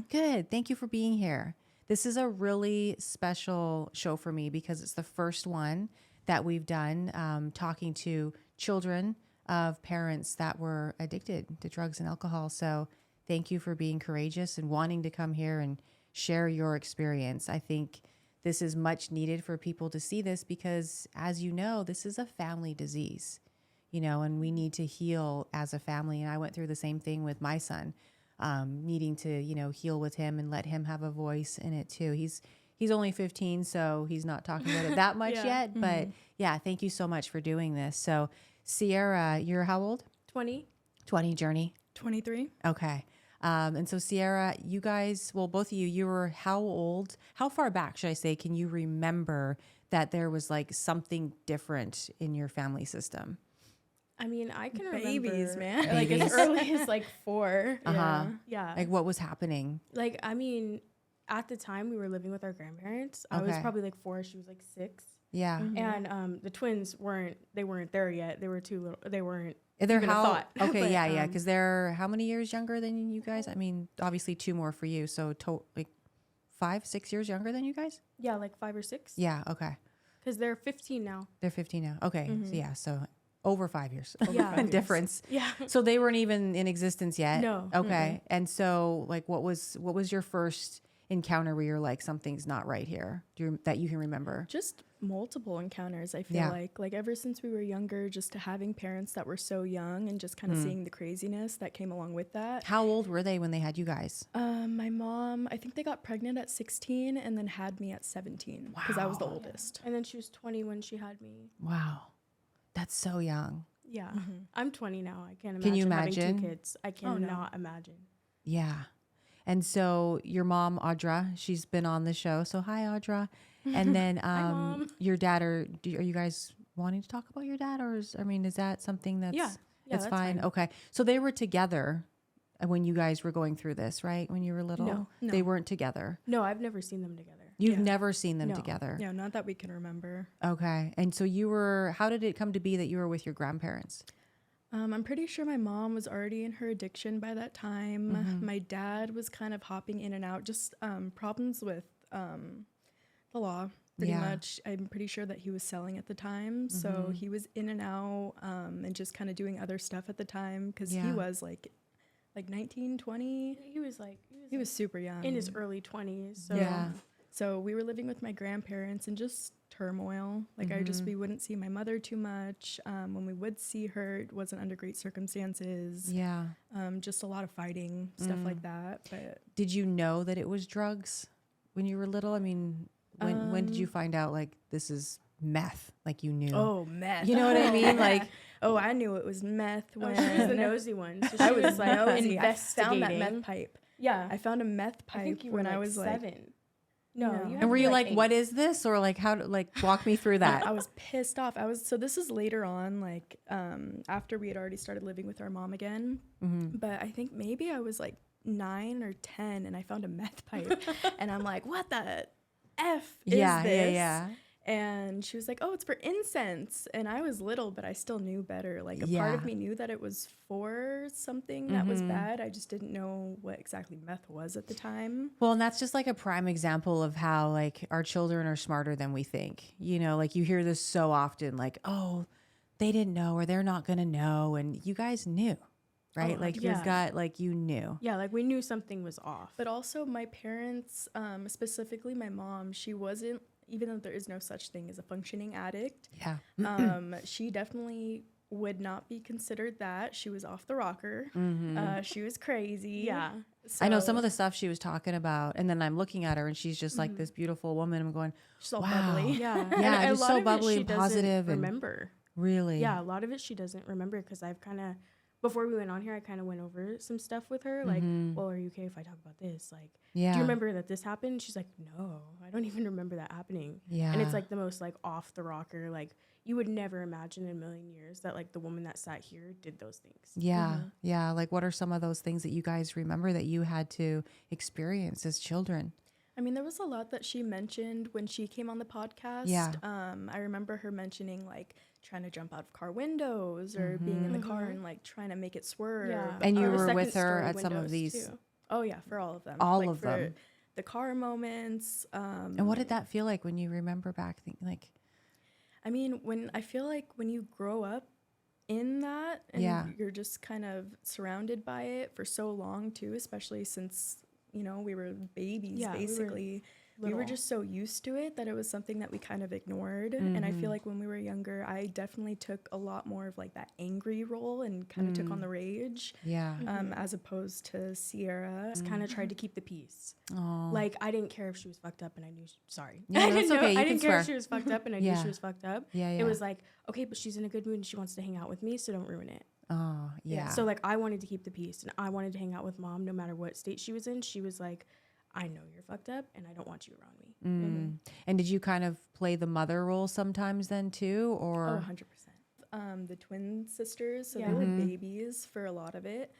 Good. Thank you for being here. This is a really special show for me because it's the first one that we've done talking to children of parents that were addicted to drugs and alcohol. So thank you for being courageous and wanting to come here and share your experience. I think this is much needed for people to see this because, as you know, this is a family disease, and we need to heal as a family. And I went through the same thing with my son, needing to, heal with him and let him have a voice in it too. He's only 15, so he's not talking about it that much yet. Mm-hmm. But yeah, thank you so much for doing this. So Ciera, you're how old? 20. 20, Journey? 23. Okay. And so Ciera, you guys, well, both of you were how old? How far back, should I say, can you remember that there was like something different in your family system? I mean, I can Babies, remember, man. like as early as like 4. Uh-huh. Yeah. Like what was happening? Like, I mean, at the time we were living with our grandparents. I was probably like 4. She was like 6. Yeah. Mm-hmm. And the twins weren't there yet. They were too little. They weren't. They're even a thought. Okay, But, yeah. Because they're how many years younger than you guys? I mean, obviously 2 more for you. So like 5, 6 years younger than you guys? Yeah, like 5 or 6. Yeah. Okay. Because they're 15 now. They're 15 now. Okay. Mm-hmm. So yeah. So over 5 years. Yeah. Difference. Yeah. So they weren't even in existence yet. No. Okay. Mm-hmm. And so like, what was your first encounter where you're like, something's not right here? That you can remember? Just multiple encounters. I feel like ever since we were younger, just having parents that were so young and just kind of seeing the craziness that came along with that. How old were they when they had you guys? My mom, I think they got pregnant at 16 and then had me at 17 because I was the oldest. And then she was 20 when she had me. Wow. That's so young. Yeah. Mm-hmm. I'm 20 now. I can't imagine, Can you imagine having 2 kids. I cannot imagine. Yeah. And so your mom, Audra, she's been on the show. So hi, Audra. And then Hi, Mom. your dad, are you guys wanting to talk about your dad? Or is that something that's that's fine? Okay. So they were together when you guys were going through this, right? When you were little? No. They weren't together. No, I've never seen them together. You've never seen them together? Yeah, not that we can remember. Okay. And so how did it come to be that you were with your grandparents? I'm pretty sure my mom was already in her addiction by that time. Mm-hmm. My dad was kind of hopping in and out, just problems with the law, pretty much. I'm pretty sure that he was selling at the time. Mm-hmm. So he was in and out and just kind of doing other stuff at the time because he was like 19, 20. He was super young. In his early 20s. So. Yeah. So we were living with my grandparents and just turmoil. Like we wouldn't see my mother too much. When we would see her, it wasn't under great circumstances. Yeah. Just a lot of fighting, stuff like that. But did you know that it was drugs when you were little? I mean, when did you find out like this is meth? Like you knew? Oh, meth. You know what I mean? Like, I knew it was meth when she was the nosy one. So I was like, investigating. I found that meth pipe. Yeah. I found a meth pipe I think you were when like I was 7. like, No. No. You and were you like, 8. what is this? Or like, how to walk me through that? I was pissed off. So this is later on, like after we had already started living with our mom again. Mm-hmm. But I think maybe I was like 9 or 10 and I found a meth pipe and I'm like, what the F is this? Yeah. And she was like, oh, it's for incense. And I was little, but I still knew better. Like a part of me knew that it was for something that was bad. I just didn't know what exactly meth was at the time. Well, and that's just like a prime example of how like our children are smarter than we think. Like you hear this so often, like, oh, they didn't know or they're not going to know. And you guys knew, right? You knew. Yeah, like we knew something was off. But also my parents, specifically my mom, she wasn't, even though there is no such thing as a functioning addict, she definitely would not be considered that. She was off the rocker. Mm-hmm. She was crazy. Yeah. So, I know some of the stuff she was talking about, and then I'm looking at her, and she's just like this beautiful woman. I'm going, she's all wow. bubbly. Yeah. Yeah, and just so bubbly and positive. And remember. Really? Yeah, a lot of it she doesn't remember because I've kind of, before we went on here, I kind of went over some stuff with her. Like, well, are you okay if I talk about this? Like, do you remember that this happened? She's like, no, I don't even remember that happening. Yeah. And it's like the most like off the rocker. Like you would never imagine in a million years that like the woman that sat here did those things. Yeah. Mm-hmm. Yeah. Like what are some of those things that you guys remember that you had to experience as children? I mean, there was a lot that she mentioned when she came on the podcast. Yeah. I remember her mentioning like trying to jump out of car windows or being in the car and like trying to make it swerve. Yeah. And you were with her at some of these. Too. Oh yeah, for all of them. All like of for them. the car moments. And what did that feel like when you remember back? Like, I mean, I feel like when you grow up in that and you're just kind of surrounded by it for so long too, especially since, you know, we were babies basically. We were just so used to it that it was something that we kind of ignored. And I feel like when we were younger, I definitely took a lot more of like that angry role and kind of took on the rage. Yeah. As opposed to Ciera. Just kind of tried to keep the peace. Oh. Like, I didn't care if she was fucked up and I knew, sorry. Yeah, I that's didn't, okay. You I can didn't care swear. if she was fucked up and I knew she was fucked up. Yeah, yeah. It was like, okay, but she's in a good mood and she wants to hang out with me, so don't ruin it. Oh, yeah. So like, I wanted to keep the peace and I wanted to hang out with mom no matter what state she was in. She was like, I know you're fucked up and I don't want you around me. And did you kind of play the mother role sometimes then too, or? Oh, 100%. The twin sisters, so they were babies for a lot of it.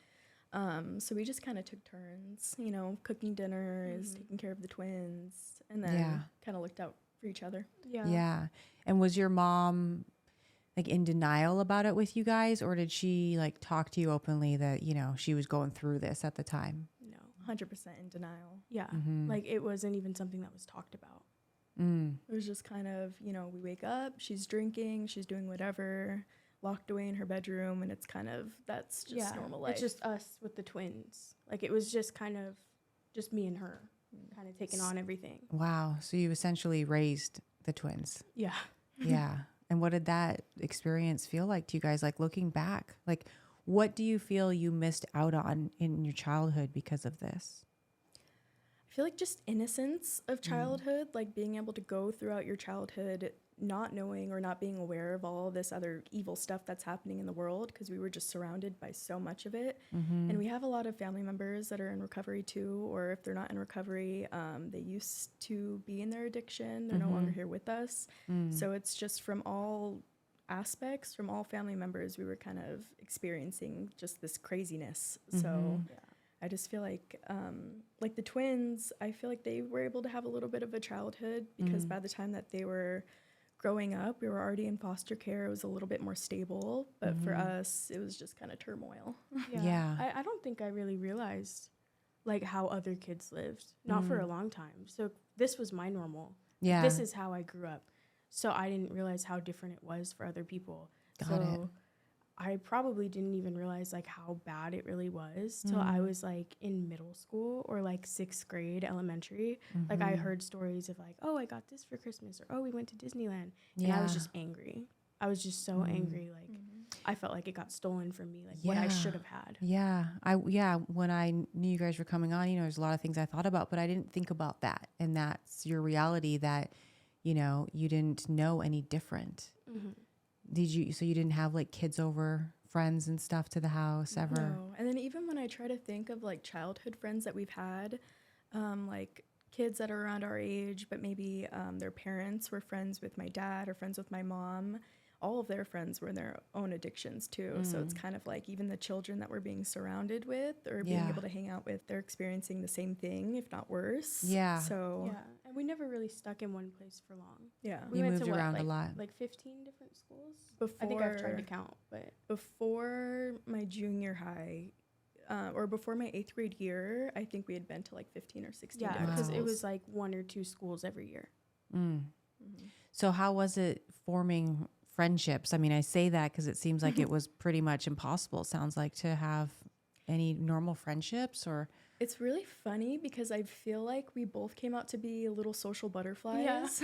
So we just kind of took turns, you know, cooking dinners, taking care of the twins, and then kind of looked out for each other. Yeah. And was your mom like in denial about it with you guys, or did she like talk to you openly that, you know, she was going through this at the time? No. 100% in denial. Yeah. Like, it wasn't even something that was talked about. It was just kind of, you know, we wake up, she's drinking, she's doing whatever, locked away in her bedroom, and it's kind of, that's just normal life. It's just us with the twins. Like, it was just kind of just me and her kind of taking on everything. Wow. So you essentially raised the twins. Yeah. Yeah. And what did that experience feel like to you guys? Like, looking back, like, what do you feel you missed out on in your childhood because of this? I feel like just innocence of childhood, like being able to go throughout your childhood not knowing or not being aware of all this other evil stuff that's happening in the world, because we were just surrounded by so much of it. And we have a lot of family members that are in recovery too, or if they're not in recovery, they used to be in their addiction. They're no longer here with us. So it's just from all aspects, from all family members, we were kind of experiencing just this craziness. So I just feel like the twins, I feel like they were able to have a little bit of a childhood because by the time that they were growing up, we were already in foster care. It was a little bit more stable, but for us, it was just kind of turmoil. I don't think I really realized like how other kids lived, not for a long time. So this was my normal. Yeah. This is how I grew up. So I didn't realize how different it was for other people. Got it. I probably didn't even realize like how bad it really was till I was like in middle school or like 6th grade elementary. Like I heard stories of like, oh, I got this for Christmas, or oh, we went to Disneyland. And I was just angry. I was just so angry. Like I felt like it got stolen from me, like what I should have had. When I knew you guys were coming on, you know, there's a lot of things I thought about, but I didn't think about that. And that's your reality, that, you know, you didn't know any different. So you didn't have like kids over, friends and stuff to the house ever? No. And then even when I try to think of like childhood friends that we've had, like kids that are around our age, but maybe their parents were friends with my dad or friends with my mom, all of their friends were in their own addictions too. So it's kind of like even the children that we're being surrounded with or being able to hang out with, they're experiencing the same thing, if not worse. Yeah. So And we never really stuck in one place for long. yeah. We You went moved to around a lot. Like 15 different schools? Before, I think I've tried to count, but before my junior high, or before my 8th grade year, I think we had been to like 15 or 16 yeah, different because schools. it was like 1 or 2 schools every year. So how was it forming friendships? I mean, I say that because it seems like it was pretty much impossible, it sounds like, to have any normal friendships. Or It's really funny because I feel like we both came out to be little social butterflies.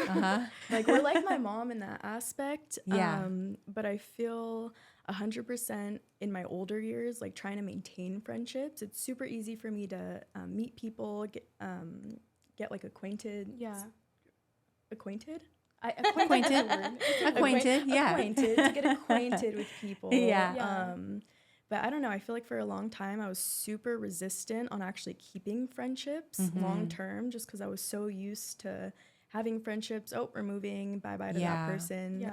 Like we're like my mom in that aspect. Yeah. But I feel 100% in my older years, like trying to maintain friendships. It's super easy for me to meet people, get like acquainted. Yeah. Acquainted? Acquainted. Acquainted, yeah. Acquainted, to get acquainted with people. Yeah. But I don't know, I feel like for a long time I was super resistant on actually keeping friendships long term, just because I was so used to having friendships. Oh, we're moving, bye-bye to that person. Yeah.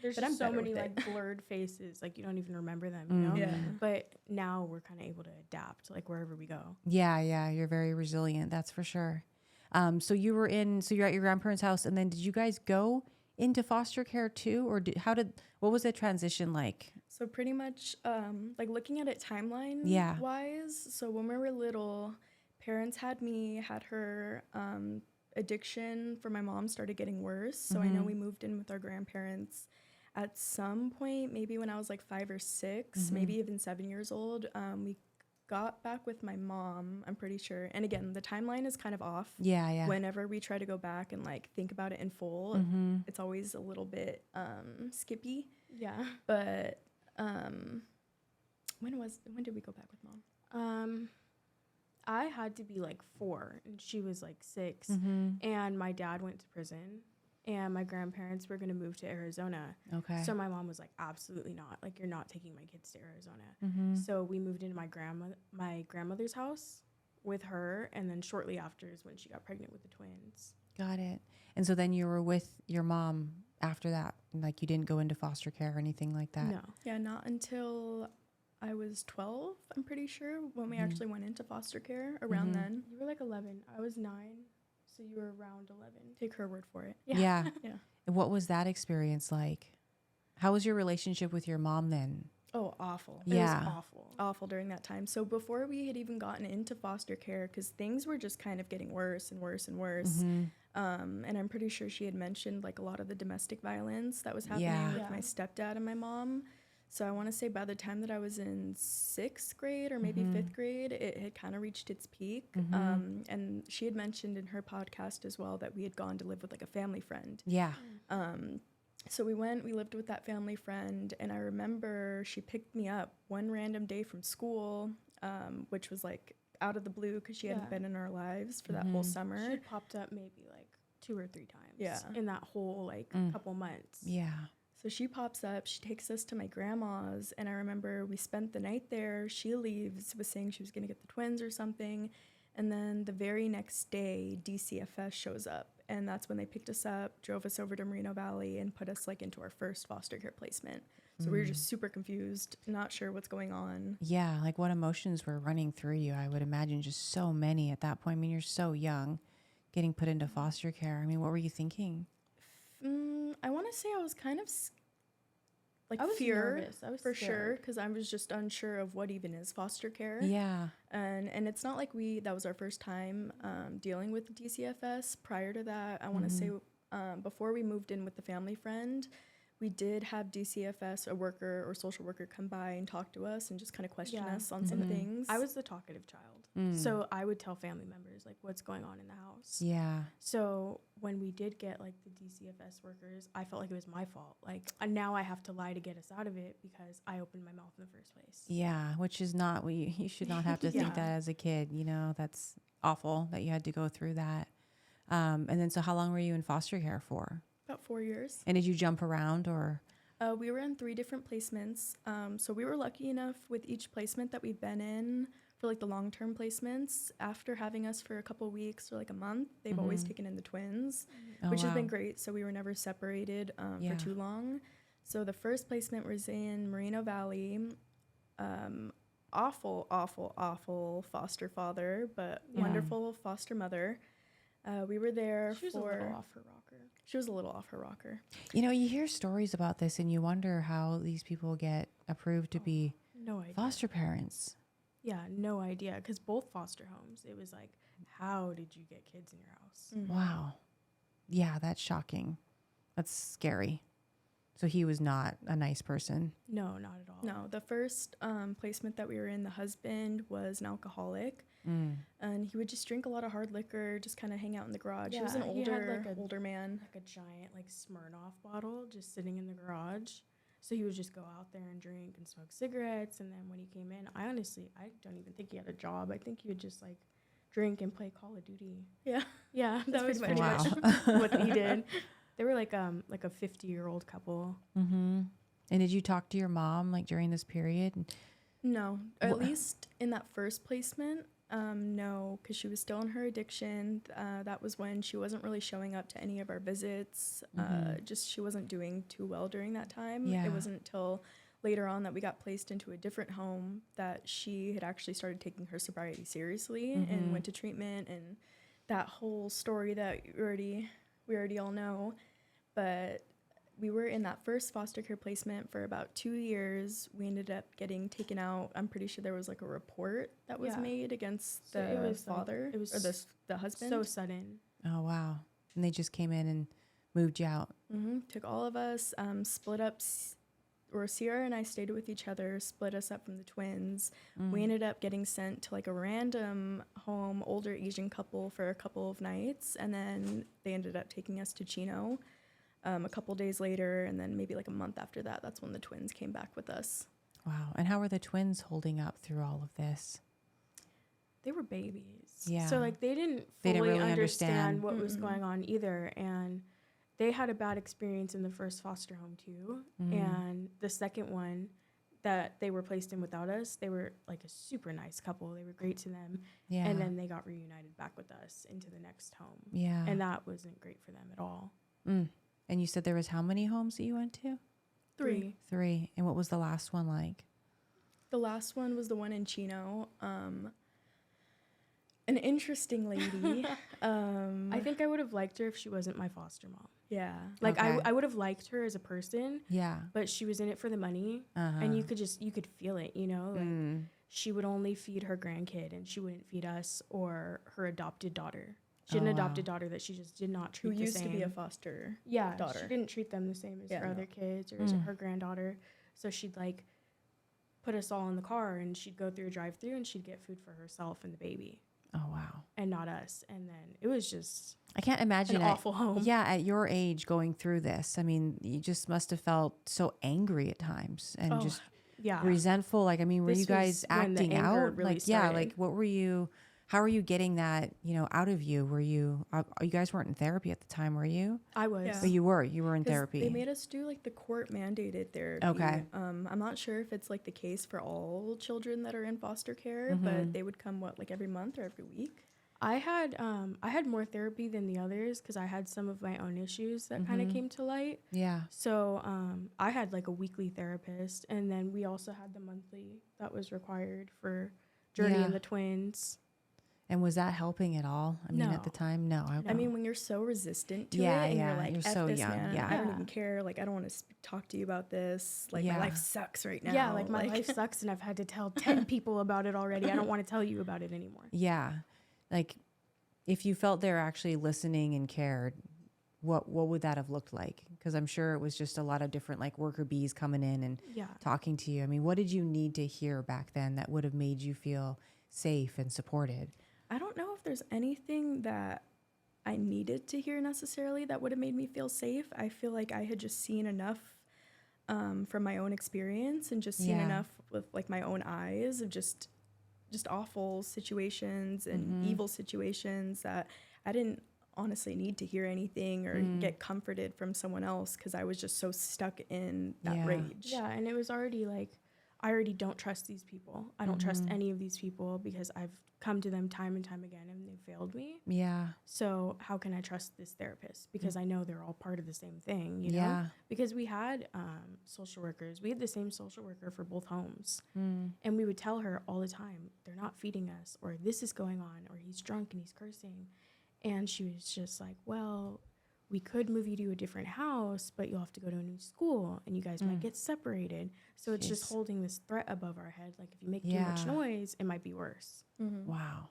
There's but just I'm so better many with like it. blurred faces, like you don't even remember them, you know? Yeah. But now we're kind of able to adapt like wherever we go. Yeah, you're very resilient, that's for sure. So you're at your grandparents' house, and then did you guys go into foster care too, or what was the transition like? So pretty much, like looking at it timeline wise. So when we were little, parents had her addiction for my mom started getting worse. So I know we moved in with our grandparents at some point, maybe when I was like 5 or 6, maybe even 7 years old. We got back with my mom, I'm pretty sure. And again, the timeline is kind of off. Yeah. Whenever we try to go back and like think about it in full, it's always a little bit skippy. Yeah. But when did we go back with mom? I had to be like 4 and she was like 6, and my dad went to prison and my grandparents were going to move to Arizona. Okay. So my mom was like, absolutely not. Like, you're not taking my kids to Arizona. So we moved into my grandmother's house with her. And then shortly after is when she got pregnant with the twins. Got it. And so then you were with your mom after that? Like, you didn't go into foster care or anything like that? No. Yeah, not until I was 12, I'm pretty sure, when we actually went into foster care around then. You were like 11. I was 9. So you were around 11. Take her word for it. Yeah. Yeah. What was that experience like? How was your relationship with your mom then? Oh, awful. Yeah. It was awful. Awful during that time. So before we had even gotten into foster care, because things were just kind of getting worse and worse and worse. And I'm pretty sure she had mentioned like a lot of the domestic violence that was happening with my stepdad and my mom. So I want to say by the time that I was in 6th grade or maybe 5th grade, it had kind of reached its peak. And she had mentioned in her podcast as well that we had gone to live with like a family friend. Yeah. So we lived with that family friend, and I remember she picked me up one random day from school, which was like out of the blue because she hadn't been in our lives for that whole summer. She popped up maybe like 2 or 3 times in that whole like couple months. Yeah. So she pops up, she takes us to my grandma's, and I remember we spent the night there. She leaves, was saying she was going to get the twins or something. And then the very next day, DCFS shows up, and that's when they picked us up, drove us over to Moreno Valley, and put us like into our first foster care placement. So we were just super confused, not sure what's going on. Yeah, like what emotions were running through you? I would imagine just so many at that point. I mean, you're so young, getting put into foster care. I mean, what were you thinking? I want to say I was kind of like I was fear nervous. I was for scared. sure, because I was just unsure of what even is foster care. Yeah. And it's not like that was our first time dealing with DCFS. Prior to that, I want to say before we moved in with the family friend, we did have DCFS, a worker or social worker, come by and talk to us and just kind of question us on some things. I was the talkative child. So I would tell family members like what's going on in the house. Yeah. So when we did get like the DCFS workers, I felt like it was my fault. Like now I have to lie to get us out of it because I opened my mouth in the first place. Yeah, which is not what you should not have to think that as a kid. You know, that's awful that you had to go through that. And then, so how long were you in foster care for? About 4 years. And did you jump around or? We were in 3 different placements. So we were lucky enough with each placement that we've been in for like the long-term placements. After having us for a couple weeks or like a month, they've always taken in the twins, which has been great. So we were never separated for too long. So the first placement was in Moreno Valley. Awful, awful, awful foster father, but wonderful foster mother. We were there She was a little off her rocker. She was a little off her rocker. You know, you hear stories about this and you wonder how these people get approved to be No idea. foster parents. Yeah, no idea. Because both foster homes, it was like, how did you get kids in your house? Wow. Yeah, that's shocking. That's scary. So he was not a nice person. No, not at all. No, the first placement that we were in, the husband was an alcoholic. And he would just drink a lot of hard liquor, just kind of hang out in the garage. Yeah, he was an he had older man. Like a giant like Smirnoff bottle just sitting in the garage. So he would just go out there and drink and smoke cigarettes. And then when he came in, I don't even think he had a job. I think he would just like drink and play Call of Duty. Yeah. Yeah, that was pretty Wow. much what he did. They were like a 50-year-old couple. Mm-hmm. And did you talk to your mom like during this period? No, or at least in that first placement, no, because she was still in her addiction. That was when she wasn't really showing up to any of our visits. Just she wasn't doing too well during that time. Yeah. It wasn't until later on that we got placed into a different home that she had actually started taking her sobriety seriously and went to treatment, and that whole story that we already all know. But we were in that first foster care placement for about 2 years. We ended up getting taken out. I'm pretty sure there was like a report that was made against the father, or the husband. So sudden. Oh, wow. And they just came in and moved you out. Took all of us, split up, or Ciera and I stayed with each other, split us up from the twins. We ended up getting sent to like a random home, older Asian couple for a couple of nights. And then they ended up taking us to Chino a couple days later. And then maybe like a month after that, that's when the twins came back with us. Wow. And how were the twins holding up through all of this? They were babies. Yeah. So like they didn't really understand what was going on either. And they had a bad experience in the first foster home too. And the second one that they were placed in without us, they were like a super nice couple. They were great to them. Yeah. And then they got reunited back with us into the next home. Yeah. And that wasn't great for them at all. And you said there was how many homes that you went to? 3. 3. And what was the last one like? The last one was the one in Chino. An interesting lady. I think I would have liked her if she wasn't my foster mom. Yeah. Like Okay. I would have liked her as a person. Yeah. But she was in it for the money. And you could feel it, you know? Like she would only feed her grandkid and she wouldn't feed us or her adopted daughter. She had an adopted daughter that she just did not treat the same. Who used to be a foster daughter. She didn't treat them the same as her other kids or as her granddaughter. So she'd like put us all in the car and she'd go through a drive-through and she'd get food for herself and the baby. Oh, wow. And not us. And then it was just I can't imagine an awful home. Yeah, at your age going through this. I mean, you just must have felt so angry at times and just resentful. Like, I mean, were you guys acting out? Really like what were you, how were you getting that, out of you? Were you guys weren't in therapy at the time, were you? I was. Yeah. But you were in therapy. They made us do like the court mandated therapy. Okay. I'm not sure if it's like the case for all children that are in foster care, but they would come like every month or every week. I had more therapy than the others because I had some of my own issues that kind of came to light. Yeah. So I had like a weekly therapist, and then we also had the monthly that was required for Journey and the twins. And was that helping at all? I mean, No. at the time, no. I mean, when you're so resistant to Yeah, it and yeah, you're like, you're F so this, young, man, yeah. I don't even care. Like, I don't want to talk to you about this. Like, my life sucks right now. Yeah, like my life sucks, and I've had to tell 10 people about it already. I don't want to tell you about it anymore. Yeah. Like, if you felt they're actually listening and cared, what would that have looked like? Because I'm sure it was just a lot of different like worker bees coming in and talking to you. I mean, what did you need to hear back then that would have made you feel safe and supported? I don't know if there's anything that I needed to hear necessarily that would have made me feel safe. I feel like I had just seen enough from my own experience and just seen enough with like my own eyes of just awful situations and evil situations that I didn't honestly need to hear anything or get comforted from someone else because I was just so stuck in that rage. Yeah, and it was already like, I already don't trust these people. I don't trust any of these people because I've come to them time and time again and they failed me. Yeah. So how can I trust this therapist? Because I know they're all part of the same thing, you know? Because we had social workers. We had the same social worker for both homes. And we would tell her all the time, they're not feeding us, or this is going on, or he's drunk and he's cursing. And she was just like, well, we could move you to a different house, but you'll have to go to a new school and you guys might get separated. So it's just holding this threat above our head. Like if you make too much noise, it might be worse. Wow.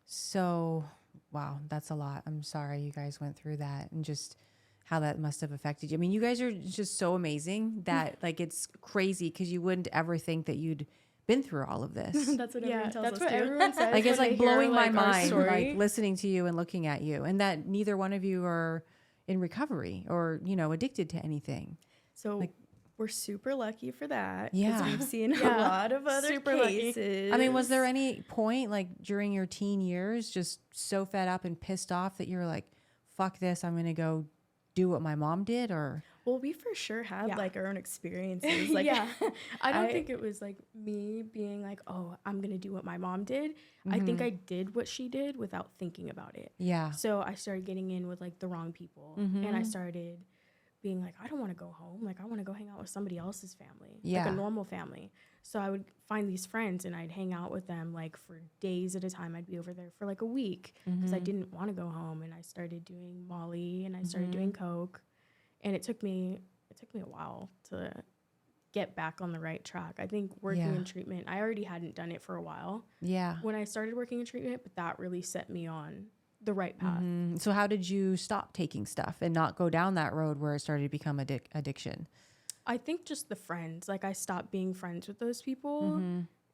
So, wow, that's a lot. I'm sorry you guys went through that and just how that must have affected you. I mean, you guys are just so amazing that like it's crazy because you wouldn't ever think that you'd been through all of this. That's what everyone tells us what too. everyone says. Like it's when like they hear, blowing my like, our mind, story. like listening to you and looking at you, and that neither one of you are in recovery or addicted to anything. So like, we're super lucky for that. Yeah. Because we've seen a lot of other cases. I mean, was there any point like during your teen years just so fed up and pissed off that you're like, fuck this, I'm going to go do what my mom did? Or well, we for sure had like our own experiences. Like, I don't think it was like me being like, oh, I'm going to do what my mom did. I think I did what she did without thinking about it. Yeah. So I started getting in with like the wrong people and I started being like, I don't want to go home. Like I want to go hang out with somebody else's family, like a normal family. So I would find these friends and I'd hang out with them like for days at a time. I'd be over there for like a week because I didn't want to go home. And I started doing Molly and I started doing Coke. And it took me a while to get back on the right track. I think working in treatment, I already hadn't done it for a while. Yeah. When I started working in treatment, but that really set me on the right path. Mm-hmm. So how did you stop taking stuff and not go down that road where it started to become addiction? I think just the friends. Like, I stopped being friends with those people.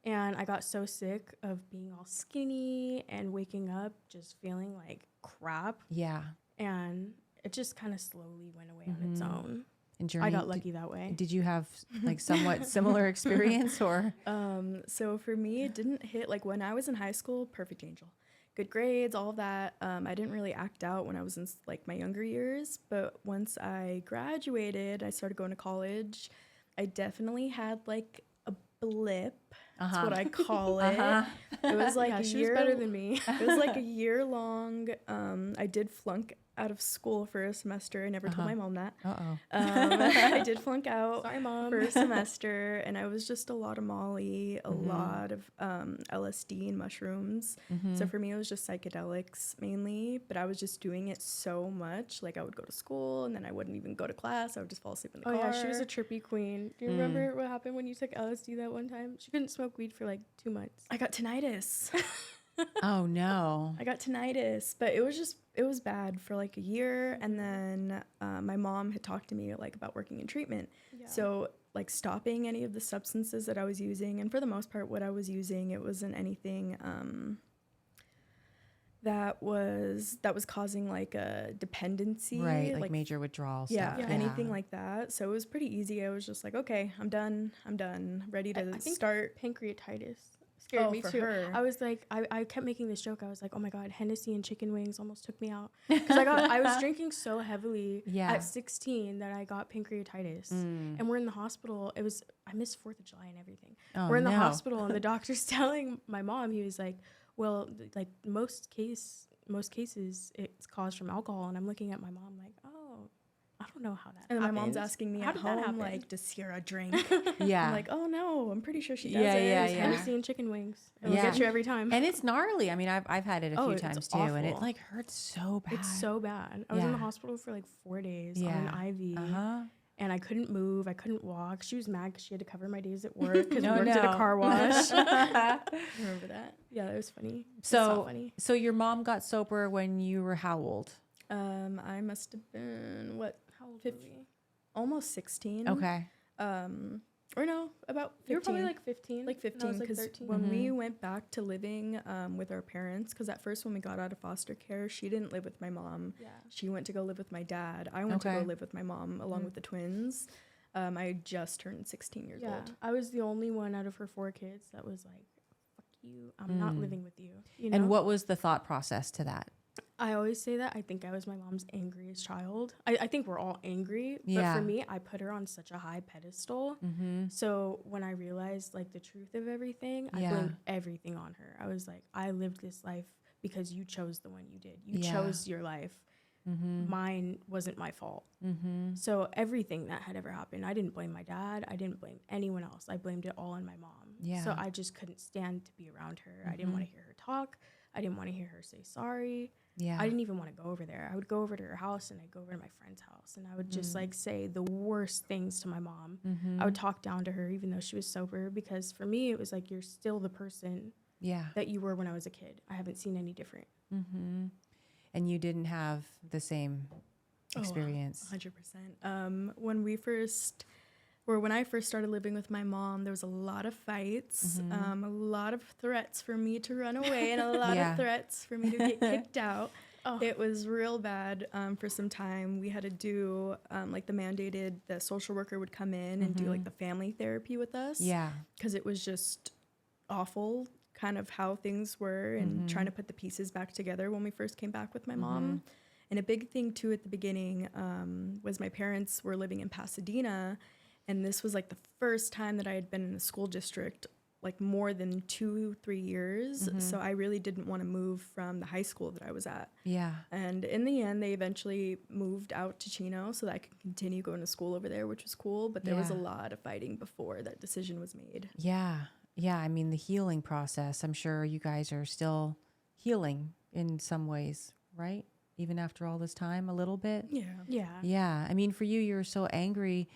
And I got so sick of being all skinny and waking up just feeling like crap. Yeah. And it just kind of slowly went away on its own. And Journey, I got lucky that way. Did you have like somewhat similar experience or? So for me, it didn't hit like when I was in high school, perfect angel. Good grades, all of that. I didn't really act out when I was in like my younger years, but once I graduated, I started going to college. I definitely had like a blip. That's what I call it. It was like a she year. was better than me. It was like a year long. I did flunk out of school for a semester. I never told my mom that. I did flunk out. Sorry, Mom. For a semester, and I was just a lot of Molly, a lot of LSD and mushrooms. So for me, it was just psychedelics mainly, but I was just doing it so much. Like, I would go to school, and then I wouldn't even go to class. I would just fall asleep in the car. Oh, yeah, she was a trippy queen. Do you remember what happened when you took LSD that one time? She couldn't smoke weed for like 2 months. I got tinnitus. Oh, no. I got tinnitus, but it was bad for like a year. And then my mom had talked to me like about working in treatment. Yeah. So like stopping any of the substances that I was using. And for the most part, what I was using, it wasn't anything that was causing like a dependency. Right, like major withdrawal yeah, stuff. Yeah, anything like that. So it was pretty easy. I was just like, okay, I'm done, ready to start. Pancreatitis scared me too. Her. I was like, I kept making this joke. I was like, oh my God, Hennessy and chicken wings almost took me out. Because I was drinking so heavily at 16 that I got pancreatitis. And we're in the hospital. I missed 4th of July and everything. We're in the hospital, and the doctor's telling my mom, he was like, well, like most cases, it's caused from alcohol. And I'm looking at my mom like, oh, I don't know how that And happens. my mom's asking me how at did that home, happen? like, does Ciera drink? Yeah. I'm like, oh no, I'm pretty sure she does. Yeah. Hennessy and chicken wings. It'll get you every time. And it's gnarly. I mean, I've had it a few times too, awful. and it like hurts so bad. It's so bad. I was in the hospital for like 4 days on an IV. And I couldn't move. I couldn't walk. She was mad because she had to cover my days at work because we worked at a car wash. Remember that? Yeah, that was funny. So your mom got sober when you were how old? I must have been How old were we? Almost 16. Okay. Or no, about 15. You were probably like 15. Like 15, because when we went back to living with our parents, because at first when we got out of foster care, she didn't live with my mom. Yeah. She went to go live with my dad. I went to go live with my mom along with the twins. I had just turned 16 years old. I was the only one out of her 4 kids that was like, fuck you, I'm not living with you. You know? And what was the thought process to that? I always say that. I think I was my mom's angriest child. I think we're all angry. But for me, I put her on such a high pedestal. So when I realized like the truth of everything, I blamed everything on her. I was like, I lived this life because you chose the one you did. You chose your life. Mine wasn't my fault. So everything that had ever happened, I didn't blame my dad. I didn't blame anyone else. I blamed it all on my mom. So I just couldn't stand to be around her. I didn't want to hear her talk. I didn't want to hear her say sorry. I didn't even want to go over there. I would go over to her house, and I'd go over to my friend's house, and I would just like say the worst things to my mom. I would talk down to her even though she was sober, because for me it was like, you're still the person that you were when I was a kid. I haven't seen any different. And you didn't have the same experience. 100%. When I first started living with my mom, there was a lot of fights, a lot of threats for me to run away, and a lot of threats for me to get kicked out. It was real bad for some time. We had to do the social worker would come in and do like the family therapy with us. Yeah. Because it was just awful kind of how things were and trying to put the pieces back together when we first came back with my mom. And a big thing too at the beginning was my parents were living in Pasadena. And this was like the first time that I had been in a school district like more than 2-3 years. So I really didn't want to move from the high school that I was at. Yeah. And in the end, they eventually moved out to Chino so that I could continue going to school over there, which was cool. But there was a lot of fighting before that decision was made. Yeah. Yeah. I mean, the healing process, I'm sure you guys are still healing in some ways, right? even after all this time, a little bit? Yeah. Yeah. I mean, for you, you're so angry,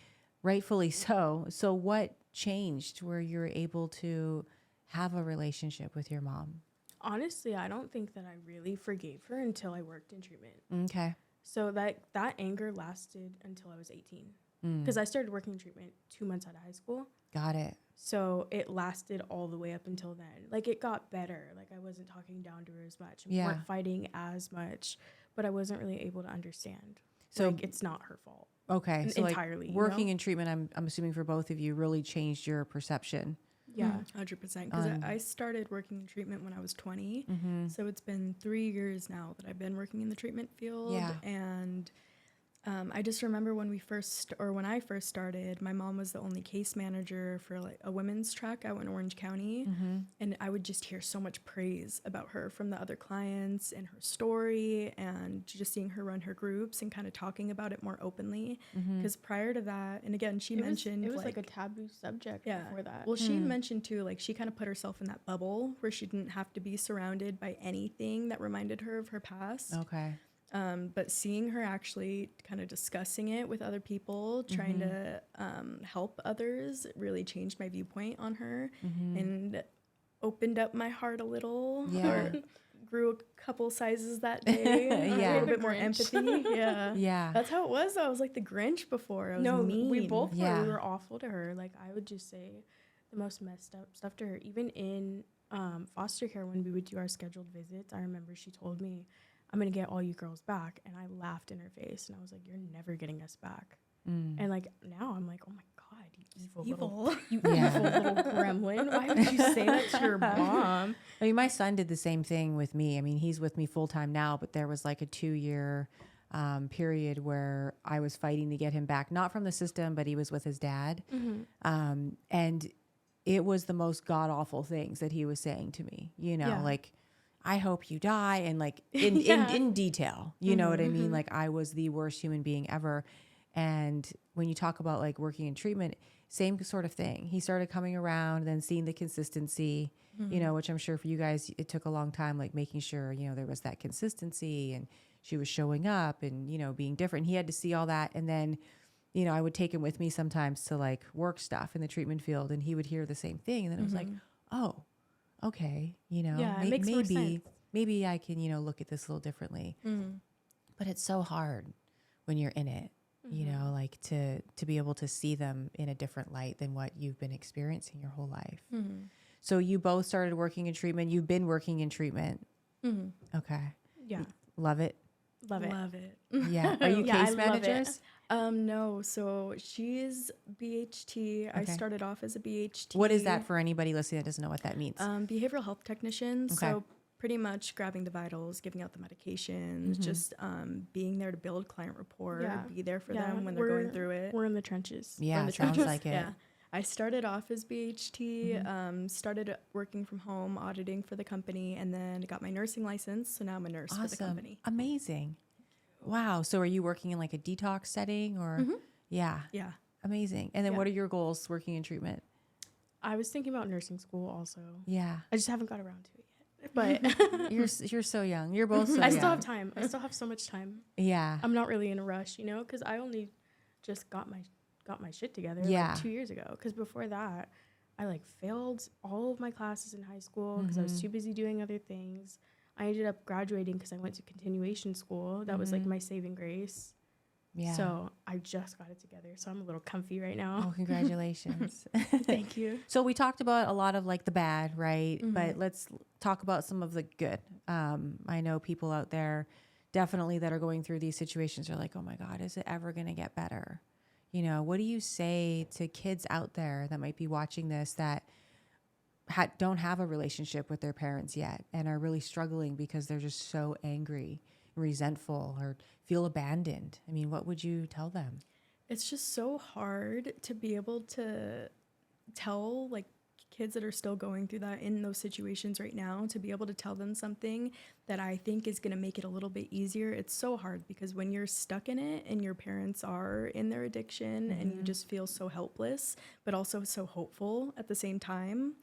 rightfully so. So what changed where you're able to have a relationship with your mom? Honestly, I don't think that I really forgave her until I worked in treatment. Okay. So that anger lasted until I was 18. Because I started working in treatment 2 months out of high school. Got it. So it lasted all the way up until then. Like, it got better. Like, I wasn't talking down to her as much. We weren't fighting as much. But I wasn't really able to understand. So like, it's not her fault. Okay. So entirely. Like working in treatment, I'm assuming for both of you, really changed your perception. Yeah. 100%. Because I started working in treatment when I was 20. So it's been 3 years now that I've been working in the treatment field. Yeah. And I just remember when I first started, my mom was the only case manager for like a women's track out in Orange County. And I would just hear so much praise about her from the other clients and her story, and just seeing her run her groups and kind of talking about it more openly. Because prior to that, and again, she mentioned it was like a taboo subject before that. Well, she mentioned too, like, she kind of put herself in that bubble where she didn't have to be surrounded by anything that reminded her of her past. Okay. But seeing her actually kind of discussing it with other people, trying to help others, it really changed my viewpoint on her and opened up my heart a little. Yeah. Or grew a couple sizes that day. A little bit more empathy. Yeah. Yeah. That's how it was. I was like the Grinch before. I was mean. We both were. Yeah. We were awful to her. Like, I would just say the most messed up stuff to her. Even in foster care, when we would do our scheduled visits, I remember she told me, "I'm going to get all you girls back." And I laughed in her face. And I was like, "You're never getting us back." And like, now I'm like, "Oh my God, you evil little gremlin. Why would you say that to your mom?" I mean, my son did the same thing with me. I mean, he's with me full time now, but there was like a 2-year period where I was fighting to get him back, not from the system, but he was with his dad. And it was the most god awful things that he was saying to me, like, "I hope you die." And like in detail, you know what I mean? Like, I was the worst human being ever. And when you talk about like working in treatment, same sort of thing. He started coming around, then seeing the consistency, which I'm sure for you guys, it took a long time, like making sure, there was that consistency and she was showing up and, being different. He had to see all that. And then, I would take him with me sometimes to like work stuff in the treatment field, and he would hear the same thing. And then it was like, oh, okay. It makes more sense. Maybe I can, look at this a little differently. But it's so hard when you're in it. Like to be able to see them in a different light than what you've been experiencing your whole life. So you both started working in treatment. You've been working in treatment. Okay. Yeah. Love it. Love it. Yeah. Are you case managers? No. So she's BHT. I started off as a BHT. What is that for anybody listening that doesn't know what that means? Behavioral health technician. Okay. So pretty much grabbing the vitals, giving out the medications, just being there to build client rapport, be there for them when they're going through it. We're in the trenches. Yeah, sounds like it. Yeah. I started off as BHT, started working from home, auditing for the company, and then got my nursing license. So now I'm a nurse for the company. Amazing. Wow. So are you working in like a detox setting or? Yeah. Yeah. Amazing. And then what are your goals working in treatment? I was thinking about nursing school also. Yeah. I just haven't got around to it yet. But you're so young. You're both so young. I still have time. I still have so much time. Yeah. I'm not really in a rush, because I only just got my shit together like 2 years ago. Because before that, I like failed all of my classes in high school because I was too busy doing other things. I ended up graduating because I went to continuation school. That was like my saving grace. Yeah. So I just got it together. So I'm a little comfy right now. Oh, congratulations. Thank you. So we talked about a lot of like the bad, right? But let's talk about some of the good. I know people out there definitely that are going through these situations are like, oh my God, is it ever going to get better? What do you say to kids out there that might be watching this that don't have a relationship with their parents yet and are really struggling because they're just so angry, resentful, or feel abandoned? I mean, what would you tell them? It's just so hard to be able to tell like kids that are still going through that in those situations right now, to be able to tell them something that I think is going to make it a little bit easier. It's so hard because when you're stuck in it and your parents are in their addiction and you just feel so helpless, but also so hopeful at the same time.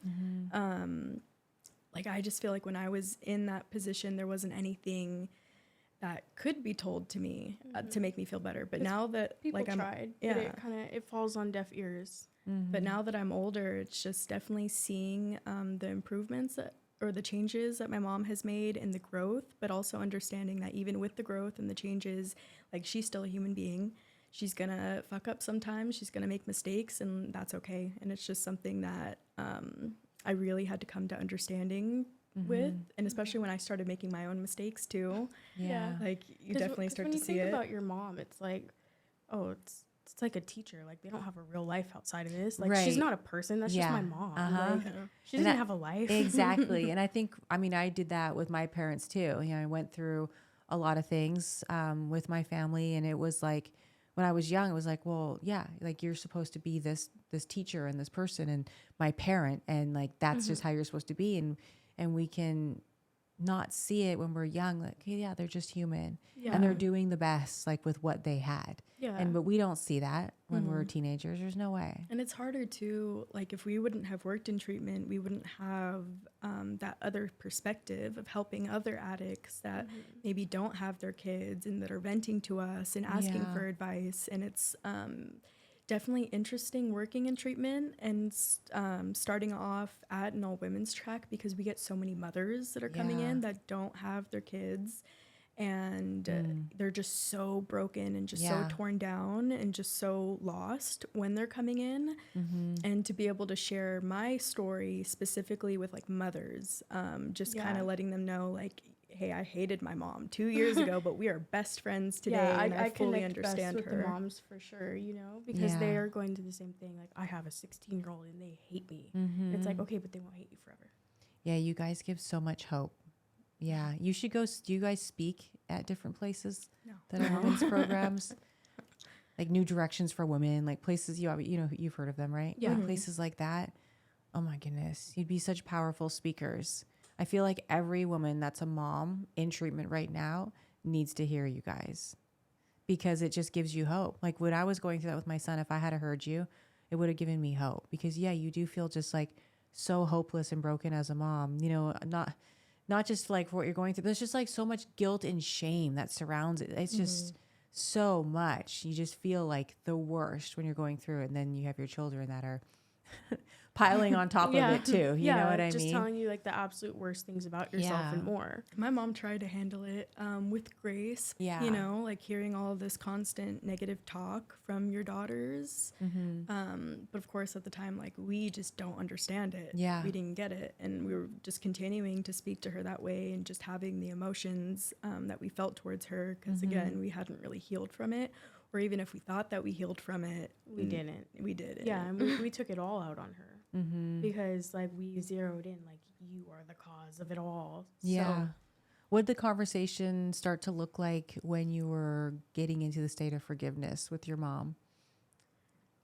Like, I just feel like when I was in that position, there wasn't anything that could be told to me to make me feel better. But now that people like I'm tried, but it falls on deaf ears. But now that I'm older, it's just definitely seeing the improvements or the changes that my mom has made and the growth, but also understanding that even with the growth and the changes, like she's still a human being. She's going to fuck up sometimes. She's going to make mistakes, and that's okay. And it's just something that I really had to come to understanding with, and especially when I started making my own mistakes too. Yeah. Like you definitely start to see it. When you think about your mom, it's like, oh, it's like a teacher. Like they don't have a real life outside of this. Like she's not a person. That's just my mom. Like she doesn't have a life. Exactly. And I think, I mean, I did that with my parents too. You know, I went through a lot of things with my family, and it was like, when I was young, it was like, well, yeah, like you're supposed to be this teacher and this person and my parent, and like that's just how you're supposed to be, and we can not see it when we're young, like, hey, yeah, they're just human, and they're doing the best like with what they had, but we don't see that when we're teenagers. There's no way. And it's harder too, like if we wouldn't have worked in treatment, we wouldn't have that other perspective of helping other addicts that maybe don't have their kids and that are venting to us and asking for advice. And it's definitely interesting working in treatment and starting off at an all-women's track, because we get so many mothers that are coming in that don't have their kids, and they're just so broken and just so torn down and just so lost when they're coming in. And to be able to share my story specifically with like mothers, just kind of letting them know like, hey, I hated my mom 2 years ago, but we are best friends today. And I fully understand best her. With the moms for sure, you know, because they are going through the same thing. Like I have a 16-year-old and they hate me. And it's like, okay, but they won't hate you forever. Yeah, you guys give so much hope. Yeah, you should go. Do you guys speak at different places that are women's programs? Like New Directions for Women, like places you know, you've heard of them, right? Yeah. Places like that. Oh my goodness, you'd be such powerful speakers. I feel like every woman that's a mom in treatment right now needs to hear you guys, because it just gives you hope. Like when I was going through that with my son, if I had heard you, it would have given me hope, because you do feel just like so hopeless and broken as a mom, you know, not just like for what you're going through, there's just like so much guilt and shame that surrounds it. It's just so much. You just feel like the worst when you're going through it. And then you have your children that are piling on top of it too. You know what I mean? Just telling you like the absolute worst things about yourself and more. My mom tried to handle it with grace. Yeah. You know, like hearing all of this constant negative talk from your daughters. But of course, at the time, like we just don't understand it. Yeah. We didn't get it. And we were just continuing to speak to her that way and just having the emotions that we felt towards her. Because again, we hadn't really healed from it. Or even if we thought that we healed from it, we didn't. We did. Yeah, and we took it all out on her. Because like we zeroed in, like you are the cause of it all. Yeah. So, What did the conversation start to look like when you were getting into the state of forgiveness with your mom?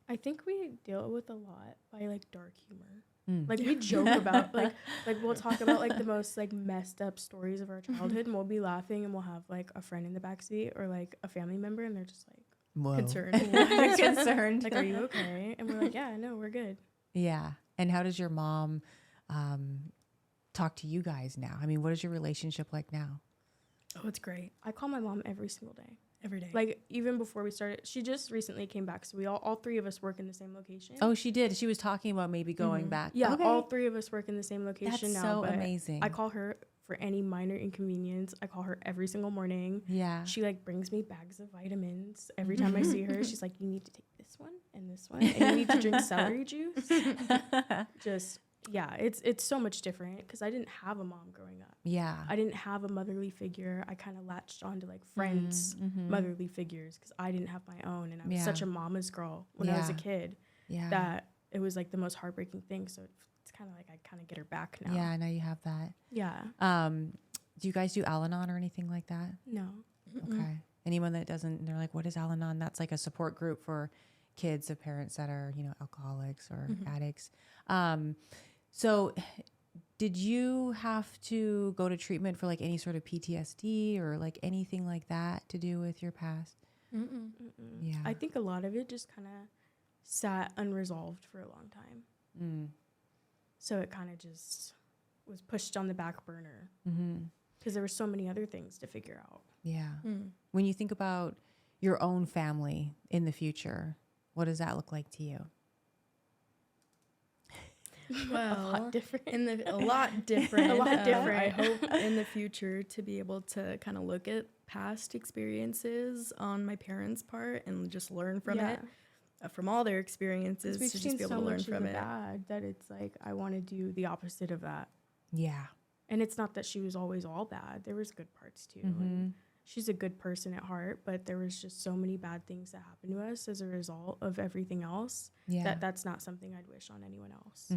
I think we deal with a lot by like dark humor. Like we joke about like we'll talk about like the most like messed up stories of our childhood, and we'll be laughing, and we'll have like a friend in the backseat or like a family member, and they're just like concerned. Like, are you okay? And we're like, yeah, no, we're good. Yeah. And how does your mom talk to you guys now? I mean, what is your relationship like now? Oh, it's great. I call my mom every single day. Every day. Like even before we started, she just recently came back. So we all three of us work in the same location. Oh, she did. She was talking about maybe going back. Yeah, all three of us work in the same location now. That's so amazing. I call her for any minor inconvenience. I call her every single morning. Yeah. She like brings me bags of vitamins every time I see her. She's like, you need to take this one and this one, and you need to drink celery juice. Just it's so much different because I didn't have a mom growing up. Yeah. I didn't have a motherly figure. I kind of latched on to like friends, motherly figures, because I didn't have my own, and I was such a mama's girl when I was a kid. Yeah. That it was like the most heartbreaking thing. So it's kind of like I kind of get her back now. Yeah, now you have that. Yeah. Do you guys do Al-Anon or anything like that? No. Okay. Anyone that doesn't, they're like, what is Al-Anon? That's like a support group for kids of parents that are, you know, alcoholics or addicts. So did you have to go to treatment for like any sort of PTSD or like anything like that to do with your past? Yeah. I think a lot of it just kind of sat unresolved for a long time. So it kind of just was pushed on the back burner because there were so many other things to figure out. Yeah. When you think about your own family in the future, what does that look like to you? Well, a lot different. a lot different. A lot different. I hope in the future to be able to kind of look at past experiences on my parents' part and just learn from it, from all their experiences, We've to seen just be able so to learn much of from the it. bad that it's like I want to do the opposite of that. Yeah. And it's not that she was always all bad. There was good parts too. And she's a good person at heart, but there was just so many bad things that happened to us as a result of everything else. Yeah. That's not something I'd wish on anyone else.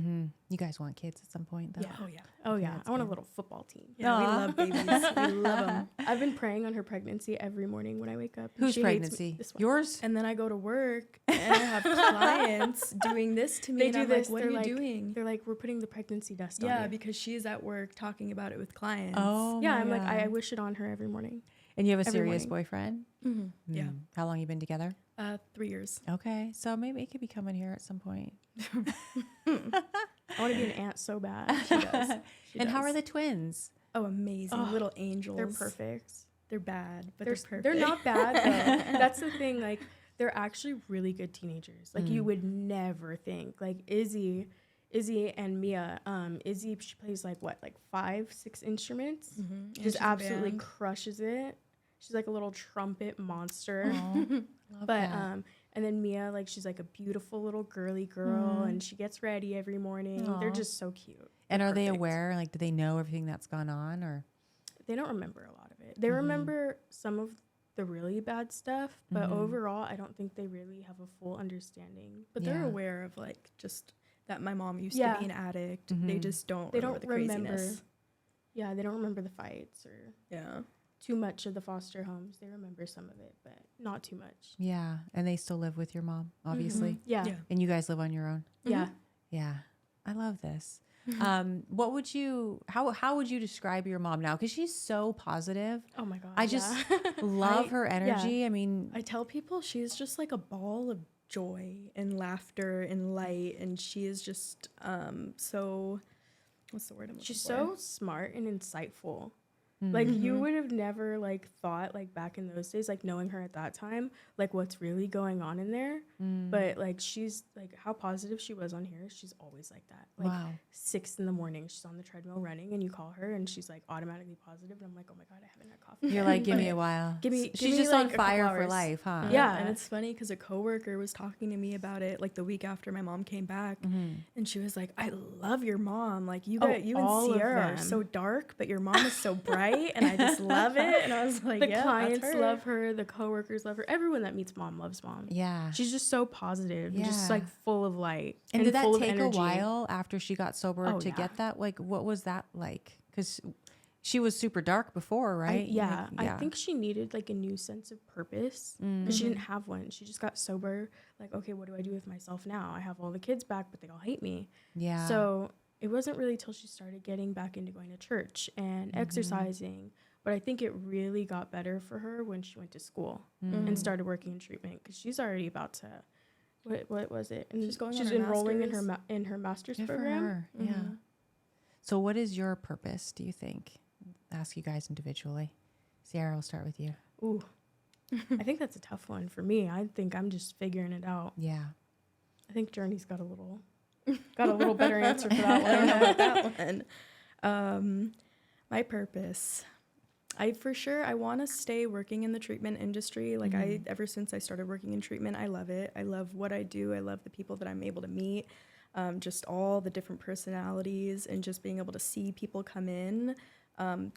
You guys want kids at some point, though? Yeah. Oh, yeah. Oh Okay, yeah. that's I want a good. little football team. Yeah, we love babies. We love them. I've been praying on her pregnancy every morning when I wake up. Whose She hates me. pregnancy? This one. Yours? And then I go to work and I have clients doing this to me. They and do I'm this. like, what They're are you like- doing? They're like, we're putting the pregnancy dust on Yeah, you. because she's at work talking about it with clients. Oh, Yeah, my I'm like, I God. wish it on her every morning. And you have a every serious morning. boyfriend? Yeah. How long you been together? 3 years. Okay, so maybe it could be coming here at some point. I want to be an aunt so bad. She does. And how are the twins? Oh, amazing. Oh, Little angels. They're perfect. They're bad, but they're perfect. They're not bad though. That's the thing. Like they're actually really good teenagers. Like you would never think. Like Izzy and Mia. Izzy, she plays like 5-6 instruments. Mm-hmm. Just absolutely crushes it. She's like a little trumpet monster. Love But that. and then Mia, like she's like a beautiful little girly girl, and she gets ready every morning. Aw. They're just so cute. And They're are they perfect. aware? Like, do they know everything that's gone on? Or They don't remember a lot of it. They remember some of the really bad stuff, but overall, I don't think they really have a full understanding. But they're Yeah. aware of like just that my mom used Yeah. to be an addict. They just don't They remember don't the remember. craziness. Yeah, they don't remember the fights or Yeah. too much of the foster homes. They remember some of it, but not too much. yeah, and they still live with your mom, obviously. Yeah. Yeah. And you guys live on your own. Yeah. Yeah, I love this. What would you? How would you describe your mom now? Because she's so positive. Oh my god. I just love her energy. I mean, I tell people she's just like a ball of joy and laughter and light, and she is just so. What's the word I'm looking she's for? so smart and insightful. Like you would have never like thought like back in those days, like knowing her at that time, like what's really going on in there. But like she's like how positive she was on here. She's always like that. Like wow. 6 a.m, she's on the treadmill running, and you call her, and she's like automatically positive. And I'm like, oh my god, I haven't had coffee. You're like, give me a while. Give She's me, just like, on a couple fire for hours. life, huh? Yeah. And it's funny because a coworker was talking to me about it like the week after my mom came back, and she was like, "I love your mom. Like you and all of Ciera are them. so dark, but your mom is so bright, and I just love it." And I was like, The "Yeah, clients that's her. love her. The coworkers love her. Everyone that meets mom loves mom. Yeah. She's just so positive, and just Yeah. like full of light. And did that full of take a energy. while after she got sober Oh, to yeah. get that? Like, what was that like? Because she was super dark before, right? Yeah, Like, I think she needed like a new sense of purpose because she didn't have one. She just got sober. Like, okay, what do I do with myself now? I have all the kids back, but they all hate me. Yeah. So it wasn't really till she started getting back into going to church and exercising. But I think it really got better for her when she went to school and started working in treatment because she's already about to. What was it? And She's going on She's her enrolling master's. in her master's Good for program. her. Yeah. So, what is your purpose, do you think? Ask you guys individually. Ciera, I'll start with you. Ooh, I think that's a tough one for me. I think I'm just figuring it out. Yeah. I think Journey's got a little better answer for that I don't know one. about that one. My purpose. I want to stay working in the treatment industry. Like ever since I started working in treatment, I love it. I love what I do. I love the people that I'm able to meet. Just all the different personalities and just being able to see people come in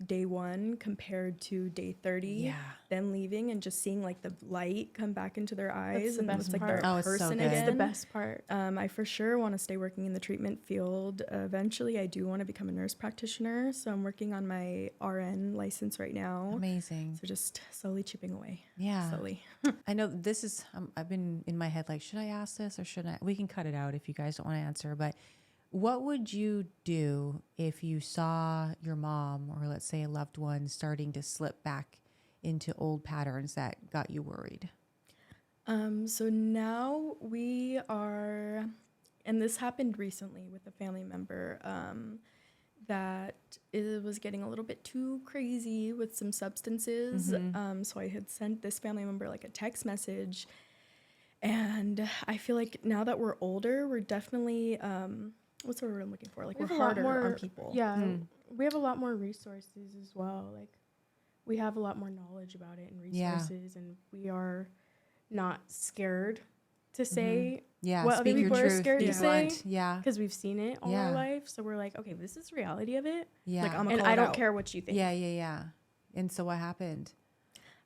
day one compared to day 30, Yeah. then leaving and just seeing like the light come back into their eyes the and best it's like part. they're Oh, a it's so person good. again. It's the best part. I for sure want to stay working in the treatment field. Eventually, I do want to become a nurse practitioner, so I'm working on my RN license right now. Amazing. So just slowly chipping away. Yeah. Slowly. I know this is, I've been in my head like, should I ask this or shouldn't I? We can cut it out if you guys don't want to answer, but what would you do if you saw your mom or let's say a loved one starting to slip back into old patterns that got you worried? So now we are, and this happened recently with a family member. that it was getting a little bit too crazy with some substances. So I had sent this family member like a text message. And I feel like now that we're older, we're definitely, what's the word I'm looking for? Like, we're harder on people. Yeah. We have a lot more resources as well. Like, we have a lot more knowledge about it and resources. And we are not scared to say what other people are scared to say. Yeah. Because we've seen it all our life. So we're like, okay, this is the reality of it. Yeah. Like, and I don't care what you think. Yeah. And so what happened?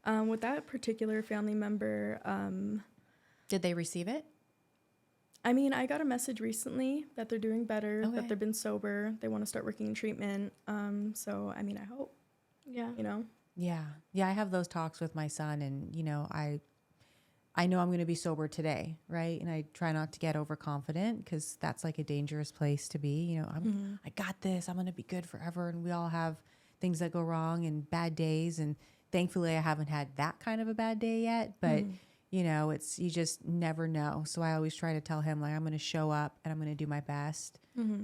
With that particular family member, did they receive it? I mean, I got a message recently that they're doing better, that they've been sober. They want to start working in treatment. So, I mean, I hope. Yeah. You know? Yeah. I have those talks with my son, and, you know, I know I'm going to be sober today, right? And I try not to get overconfident because that's like a dangerous place to be. You know, I got this. I'm going to be good forever. And we all have things that go wrong and bad days. And thankfully, I haven't had that kind of a bad day yet. But, you know, you just never know. So I always try to tell him, like, I'm going to show up and I'm going to do my best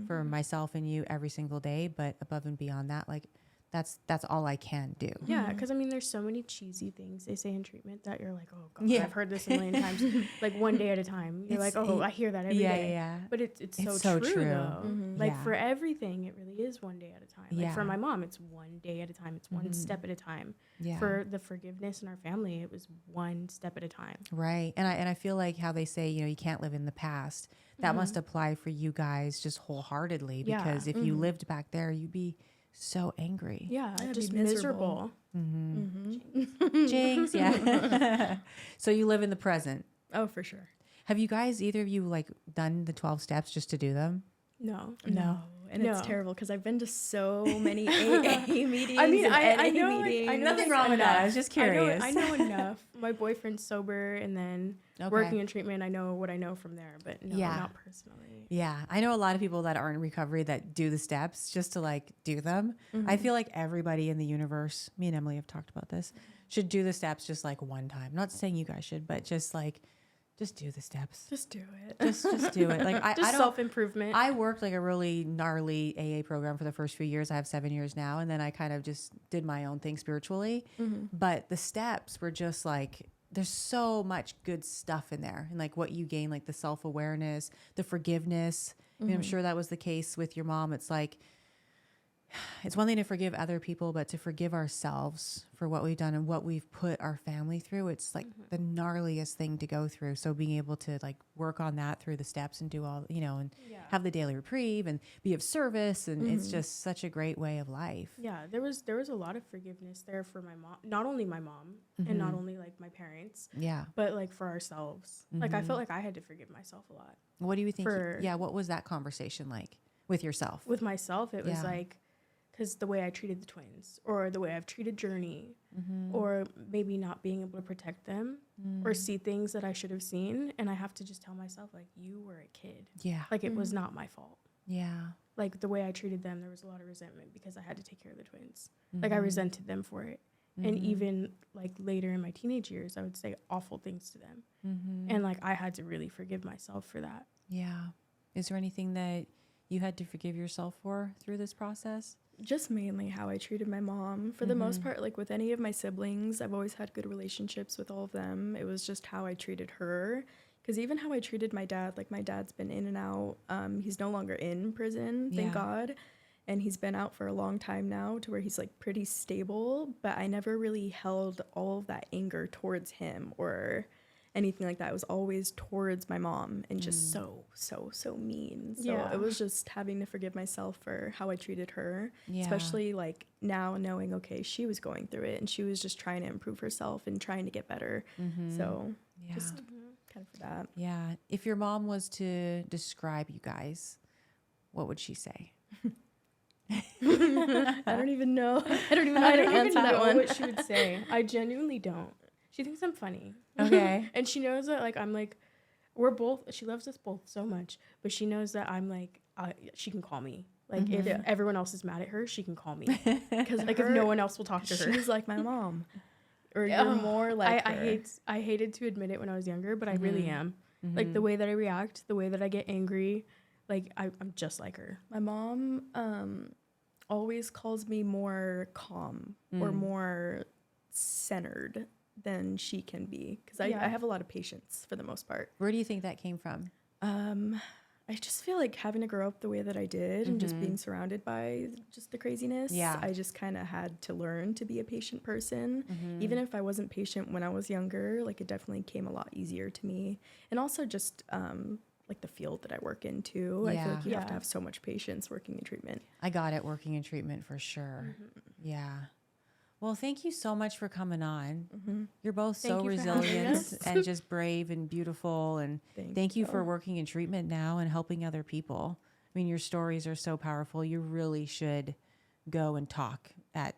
for myself and you every single day. But above and beyond that, like, that's all I can do. Yeah, because I mean, there's so many cheesy things they say in treatment that you're like, oh God, I've heard this a million times. Like one day at a time. You're like, oh, I hear that every day. Yeah. But it's so true though. Like for everything, it really is one day at a time. Like for my mom, it's one day at a time. It's one step at a time. Yeah. For the forgiveness in our family, it was one step at a time. Right. And I feel like how they say, you know, you can't live in the past. That must apply for you guys just wholeheartedly, because if you lived back there, you'd be so angry. Yeah, just miserable. Jinx, yeah. So you live in the present. Oh, for sure. Have you guys, either of you, like done the 12 steps just to do them? No. And it's terrible because I've been to so many AA meetings. I mean, I know nothing wrong with that. I was just curious. I know enough. My boyfriend's sober, and then working in treatment, I know what I know from there, but no, not personally. Yeah, I know a lot of people that are in recovery that do the steps just to like do them. I feel like everybody in the universe, me and Emily have talked about this, should do the steps just like one time. Not saying you guys should, but just like, just do the steps. Just do it. Just do it. Like I don't, self-improvement. I worked like a really gnarly AA program for the first few years. I have 7 years now. And then I kind of just did my own thing spiritually. But the steps were just like, there's so much good stuff in there. And like what you gain, like the self-awareness, the forgiveness. I mean, I'm sure that was the case with your mom. It's like, it's one thing to forgive other people, but to forgive ourselves for what we've done and what we've put our family through, it's like the gnarliest thing to go through. So being able to like work on that through the steps and do all, you know, and have the daily reprieve and be of service. And it's just such a great way of life. Yeah. There was a lot of forgiveness there for my mom, not only my mom and not only like my parents, but like for ourselves. Like I felt like I had to forgive myself a lot. What do you think? What was that conversation like with yourself? With myself, it was like, because the way I treated the twins, or the way I've treated Journey, or maybe not being able to protect them or see things that I should have seen. And I have to just tell myself, like, you were a kid. Yeah. Like, it was not my fault. Yeah. Like, the way I treated them, there was a lot of resentment because I had to take care of the twins. Like, I resented them for it. And even, like, later in my teenage years, I would say awful things to them. And, like, I had to really forgive myself for that. Yeah. Is there anything that you had to forgive yourself for through this process? Just mainly how I treated my mom. For the most part, like with any of my siblings, I've always had good relationships with all of them. It was just how I treated her. Because even how I treated my dad, like my dad's been in and out. He's no longer in prison, thank God. And he's been out for a long time now to where he's like pretty stable. But I never really held all of that anger towards him or anything like that. It was always towards my mom and just so mean. So it was just having to forgive myself for how I treated her, especially like now knowing, okay, she was going through it and she was just trying to improve herself and trying to get better. So just kind of for that. Yeah. If your mom was to describe you guys, what would she say? I don't even know. I don't even know how to answer that one. What she would say. I genuinely don't. She thinks I'm funny. Okay. And she knows that, like, I'm like, we're both, she loves us both so much, but she knows that I'm like, she can call me. Like, if everyone else is mad at her, she can call me. Because, like, if no one else will talk to her. She's like my mom. Or you're more like her. I hated to admit it when I was younger, but I really am. Like, the way that I react, the way that I get angry, like, I'm just like her. My mom, always calls me more calm or more centered than she can be, because I have a lot of patience for the most part. Where do you think that came from? I just feel like having to grow up the way that I did and just being surrounded by just the craziness. Yeah. I just kind of had to learn to be a patient person. Even if I wasn't patient when I was younger, like it definitely came a lot easier to me. And also just like the field that I work in too. I feel like you have to have so much patience working in treatment. I got it working in treatment for sure. Yeah. Well, thank you so much for coming on. You're both so resilient and just brave and beautiful. And thank you for working in treatment now and helping other people. I mean, your stories are so powerful. You really should go and talk at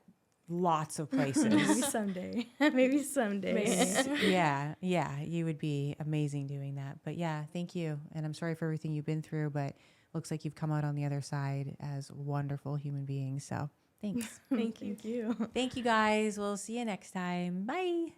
lots of places. Maybe someday. Maybe someday. Yeah. You would be amazing doing that. But yeah, thank you. And I'm sorry for everything you've been through, but looks like you've come out on the other side as wonderful human beings. So thanks. Thank you. Thank you guys. We'll see you next time. Bye.